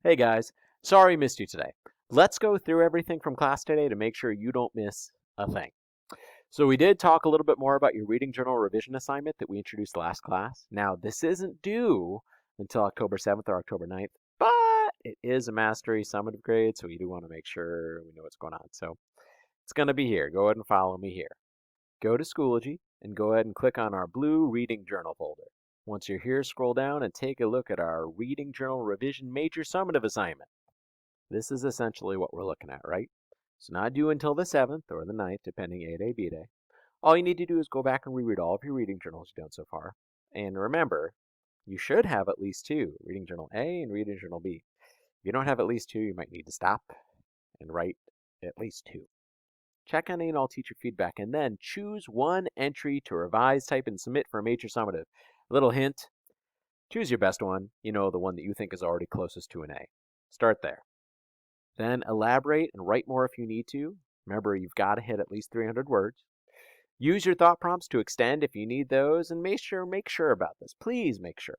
Hey guys, sorry I missed you today. Let's go through everything from class today to make sure you don't miss a thing. So we did talk a little bit more about your reading journal revision assignment that we introduced last class. Now, this isn't due until October 7th or October 9th, but it is a mastery summative grade, so we do want to make sure we know what's going on. So it's going to be here. Go ahead and follow me here. Go to Schoology and go ahead and click on our blue reading journal folder. Once you're here, scroll down and take a look at our reading journal revision major summative assignment. This is essentially what we're looking at, right? It's not due until the 7th or the 9th, depending A day, B day. All you need to do is go back and reread all of your reading journals you've done so far. And remember, you should have at least two, reading journal A and reading journal B. If you don't have at least two, you might need to stop and write at least two. Check any and all teacher feedback, and then choose one entry to revise, type, and submit for a major summative. Little hint, choose your best one, the one that you think is already closest to an A. Start there. Then elaborate and write more if you need to. Remember, you've got to hit at least 300 words. Use your thought prompts to extend if you need those, and make sure about this. Please make sure.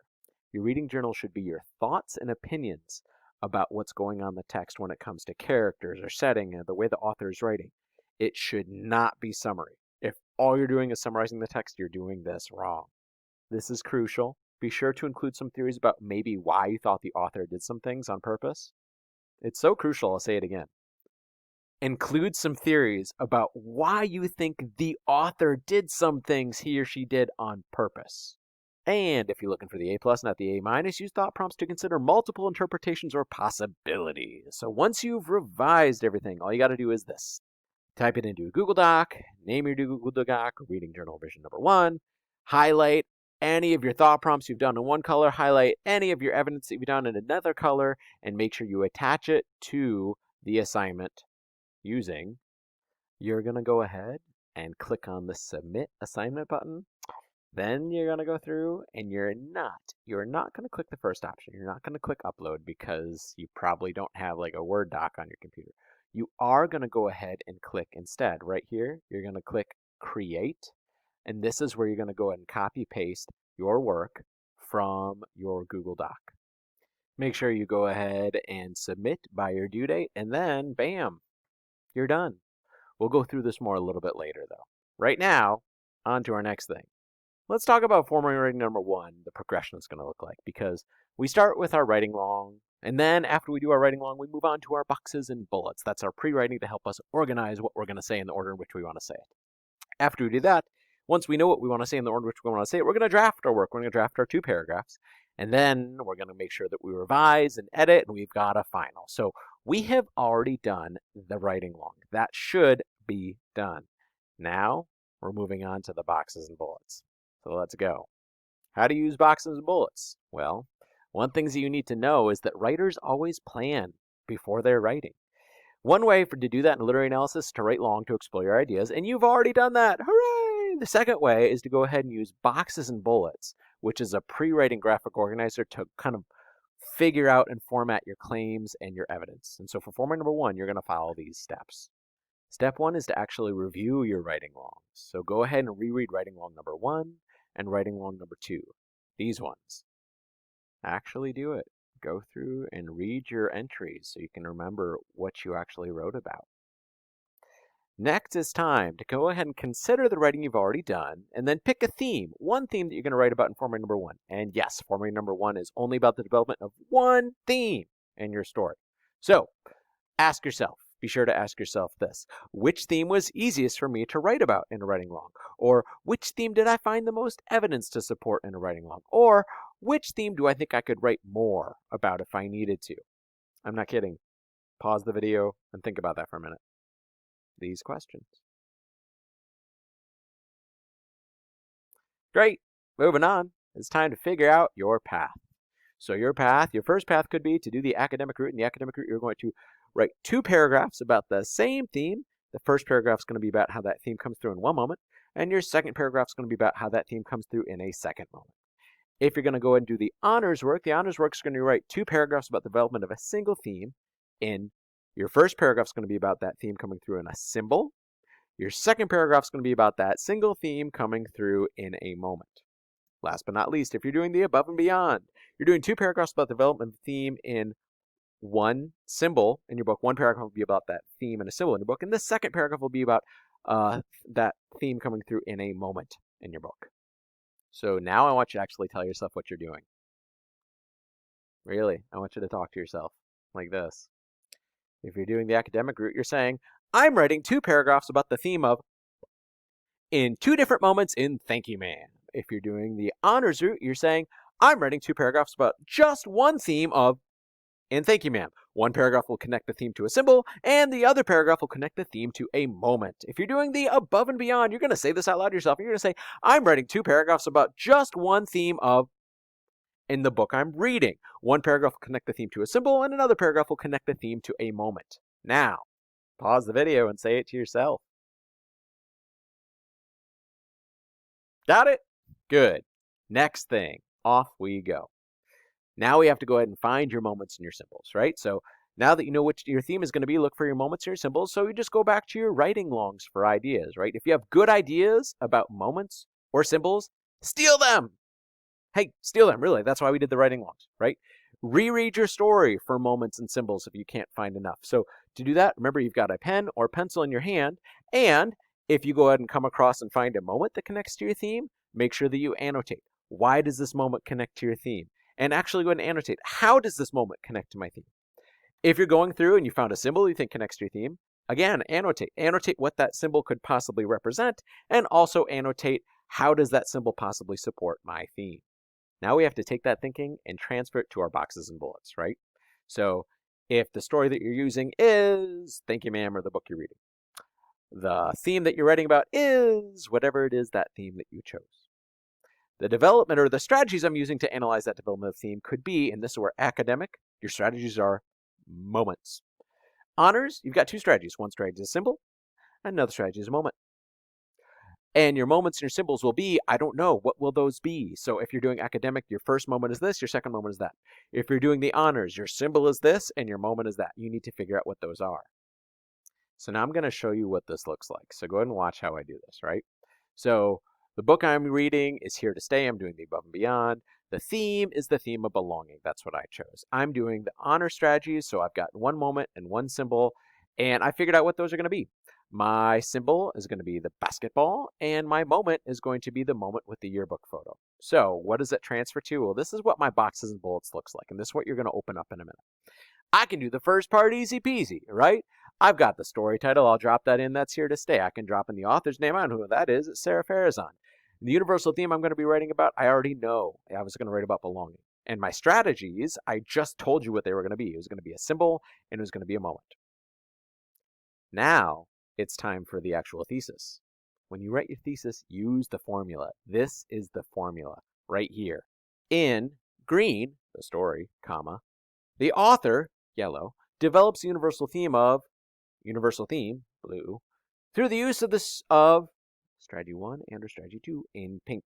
Your reading journal should be your thoughts and opinions about what's going on in the text when it comes to characters or setting and the way the author is writing. It should not be summary. If all you're doing is summarizing the text, you're doing this wrong. This is crucial. Be sure to include some theories about maybe why you thought the author did some things on purpose. It's so crucial, I'll say it again. Include some theories about why you think the author did some things he or she did on purpose. And if you're looking for the A+, not the A-, use thought prompts to consider multiple interpretations or possibilities. So once you've revised everything, all you got to do is this. Type it into a Google Doc, name your Google Doc, Reading Journal Revision number 1, highlight any of your thought prompts you've done in one color, highlight any of your evidence that you've done in another color, and make sure you attach it to the assignment using. You're going to go ahead and click on the Submit Assignment button. Then you're going to go through and you're not going to click the first option. You're not going to click Upload because you probably don't have like a Word doc on your computer. You are going to go ahead and click instead. Right here, you're going to click Create. And this is where you're going to go ahead and copy paste your work from your Google Doc. Make sure you go ahead and submit by your due date, and then bam, you're done. We'll go through this more a little bit later though. Right now, on to our next thing. Let's talk about formulating number 1, the progression it's going to look like, because we start with our writing long, and then after we do our writing long, we move on to our boxes and bullets. That's our pre-writing to help us organize what we're going to say in the order in which we want to say it. After we do that, once we know what we want to say in the order in which we want to say it, we're going to draft our work. We're going to draft our 2 paragraphs, and then we're going to make sure that we revise and edit, and we've got a final. So we have already done the writing long. That should be done. Now we're moving on to the boxes and bullets. So let's go. How to use boxes and bullets? Well, one thing that you need to know is that writers always plan before they're writing. One way to do that in literary analysis is to write long to explore your ideas, and you've already done that. Hooray! The second way is to go ahead and use boxes and bullets, which is a pre-writing graphic organizer to kind of figure out and format your claims and your evidence. And so for format number 1, you're going to follow these steps. Step 1 is to actually review your writing longs. So go ahead and reread writing long number 1 and writing long number 2. These ones. Actually do it. Go through and read your entries so you can remember what you actually wrote about. Next is time to go ahead and consider the writing you've already done, and then pick a theme, one theme that you're going to write about in format number 1. And yes, format number 1 is only about the development of one theme in your story. So ask yourself, be sure to ask yourself this: which theme was easiest for me to write about in a writing long? Or which theme did I find the most evidence to support in a writing long? Or which theme do I think I could write more about if I needed to? I'm not kidding. Pause the video and think about that for a minute. These questions. Great. Moving on. It's time to figure out your path. So your first path could be to do the academic route. In the academic route, you're going to write 2 paragraphs about the same theme. The first paragraph is going to be about how that theme comes through in one moment, and your second paragraph is going to be about how that theme comes through in a second moment. If you're going to go ahead and do the honors work is going to write 2 paragraphs about the development of a single theme. In your first paragraph is going to be about that theme coming through in a symbol. Your second paragraph is going to be about that single theme coming through in a moment. Last but not least, if you're doing the above and beyond, you're doing 2 paragraphs about the development of the theme in one symbol in your book. One paragraph will be about that theme and a symbol in your book. And the second paragraph will be about that theme coming through in a moment in your book. So now I want you to actually tell yourself what you're doing. Really, I want you to talk to yourself like this. If you're doing the academic route, you're saying, I'm writing 2 paragraphs about the theme of in 2 different moments in Thank You Ma'am. If you're doing the honors route, you're saying, I'm writing 2 paragraphs about just one theme of in Thank You Ma'am. One paragraph will connect the theme to a symbol, and the other paragraph will connect the theme to a moment. If you're doing the above and beyond, you're going to say this out loud to yourself. You're going to say, I'm writing 2 paragraphs about just one theme of in the book I'm reading. One paragraph will connect the theme to a symbol, and another paragraph will connect the theme to a moment. Now, pause the video and say it to yourself. Got it? Good. Next thing, off we go. Now we have to go ahead and find your moments and your symbols, right? So now that you know what your theme is going to be, look for your moments and your symbols. So you just go back to your writing longs for ideas, right? If you have good ideas about moments or symbols, steal them. Hey, steal them, really. That's why we did the writing longs, right? Reread your story for moments and symbols if you can't find enough. So to do that, remember you've got a pen or pencil in your hand, and if you go ahead and come across and find a moment that connects to your theme, make sure that you annotate. Why does this moment connect to your theme? And actually go ahead and annotate. How does this moment connect to my theme? If you're going through and you found a symbol you think connects to your theme, again, annotate. Annotate what that symbol could possibly represent, and also annotate how does that symbol possibly support my theme. Now we have to take that thinking and transfer it to our boxes and bullets, right? So if the story that you're using is Thank You Ma'am or the book you're reading, the theme that you're writing about is whatever it is that theme that you chose. The development or the strategies I'm using to analyze that development of theme could be, and this is where academic, your strategies are moments. Honors, you've got 2 strategies. One strategy is a symbol, another strategy is a moment. And your moments and your symbols will be, I don't know, what will those be? So if you're doing academic, your first moment is this, your second moment is that. If you're doing the honors, your symbol is this, and your moment is that. You need to figure out what those are. So now I'm going to show you what this looks like. So go ahead and watch how I do this, right? So the book I'm reading is Here to Stay. I'm doing the above and beyond. The theme is the theme of belonging. That's what I chose. I'm doing the honor strategies. So I've got one moment and one symbol, and I figured out what those are going to be. My symbol is going to be the basketball, and my moment is going to be the moment with the yearbook photo. So what does that transfer to? Well, this is what my boxes and bullets looks like, and this is what you're going to open up in a minute. I can do the first part easy peasy, right? I've got the story title. I'll drop that in. That's Here to Stay. I can drop in the author's name. I don't know who that is. It's Sarah Farazan. The universal theme I'm going to be writing about, I already know. I was going to write about belonging. And my strategies, I just told you what they were going to be. It was going to be a symbol, and it was going to be a moment. Now, it's time for the actual thesis. When you write your thesis, use the formula. This is the formula right here. In green, the story, comma, the author, yellow, develops the universal theme, blue, through the use of strategy 1 and or strategy 2 in pink.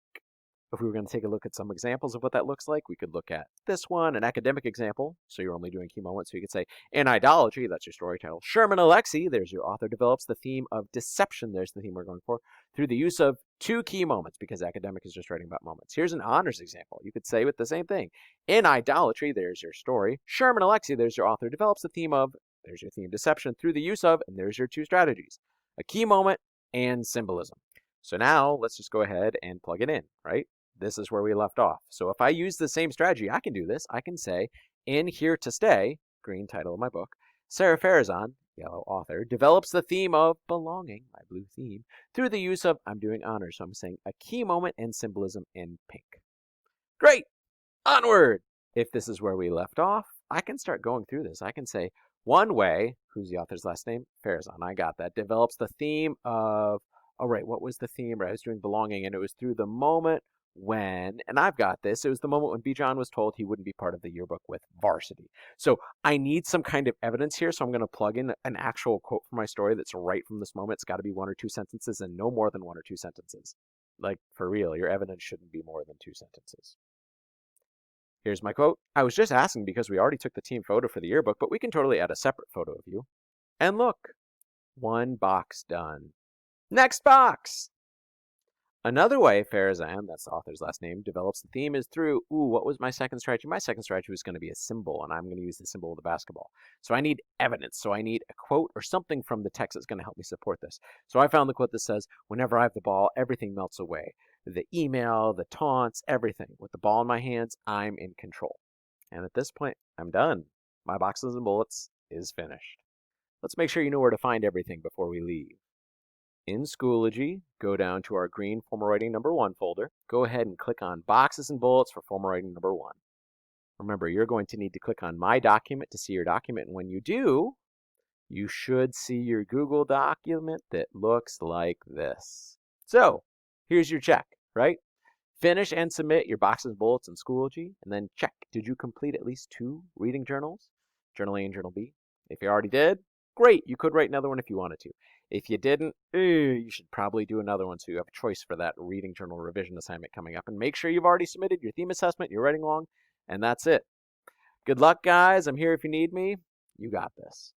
If we were going to take a look at some examples of what that looks like, we could look at this one, an academic example. So you're only doing key moments. So you could say, in idolatry, that's your story title. Sherman Alexie, there's your author, develops the theme of deception. There's the theme we're going for, through the use of 2 key moments, because academic is just writing about moments. Here's an honors example. You could say with the same thing. In idolatry, there's your story. Sherman Alexie, there's your author, develops the theme of, there's your theme deception, through the use of, and there's your 2 strategies. A key moment and symbolism. So now let's just go ahead and plug it in, right? This is where we left off. So if I use the same strategy, I can do this. I can say, in Here to Stay, green title of my book, Sarah Farazan, yellow author, develops the theme of belonging, my blue theme, through the use of, I'm doing honors. So I'm saying a key moment and symbolism in pink. Great! Onward! If this is where we left off, I can start going through this. I can say, one way, who's the author's last name? Farazan, I got that, develops the theme of, all right, what was the theme? Right, I was doing belonging, and it was through the moment when, and I've got this, it was the moment when B. John was told he wouldn't be part of the yearbook with varsity. So I need some kind of evidence here, so I'm going to plug in an actual quote from my story that's right from this moment. It's got to be 1 or 2 sentences and no more than 1 or 2 sentences. Like, for real, your evidence shouldn't be more than 2 sentences. Here's my quote. I was just asking because we already took the team photo for the yearbook, but we can totally add a separate photo of you. And look, 1 box done. Next box! Another way Farazan, that's the author's last name, develops the theme is through, what was my second strategy? My second strategy was going to be a symbol, and I'm going to use the symbol of the basketball. So I need evidence. So I need a quote or something from the text that's going to help me support this. So I found the quote that says, whenever I have the ball, everything melts away. The email, the taunts, everything. With the ball in my hands, I'm in control. And at this point, I'm done. My boxes and bullets is finished. Let's make sure you know where to find everything before we leave. In Schoology, go down to our green formal writing number 1 folder. Go ahead and click on Boxes and Bullets for formal writing number 1. Remember, you're going to need to click on My Document to see your document, and when you do, you should see your Google document that looks like this. So, here's your check, right? Finish and submit your boxes and bullets in Schoology, and then check, did you complete at least 2 reading journals? Journal A and Journal B. If you already did, great, you could write another one if you wanted to. If you didn't, you should probably do another one so you have a choice for that reading journal revision assignment coming up. And make sure you've already submitted your theme assessment, your writing along, and that's it. Good luck, guys. I'm here if you need me. You got this.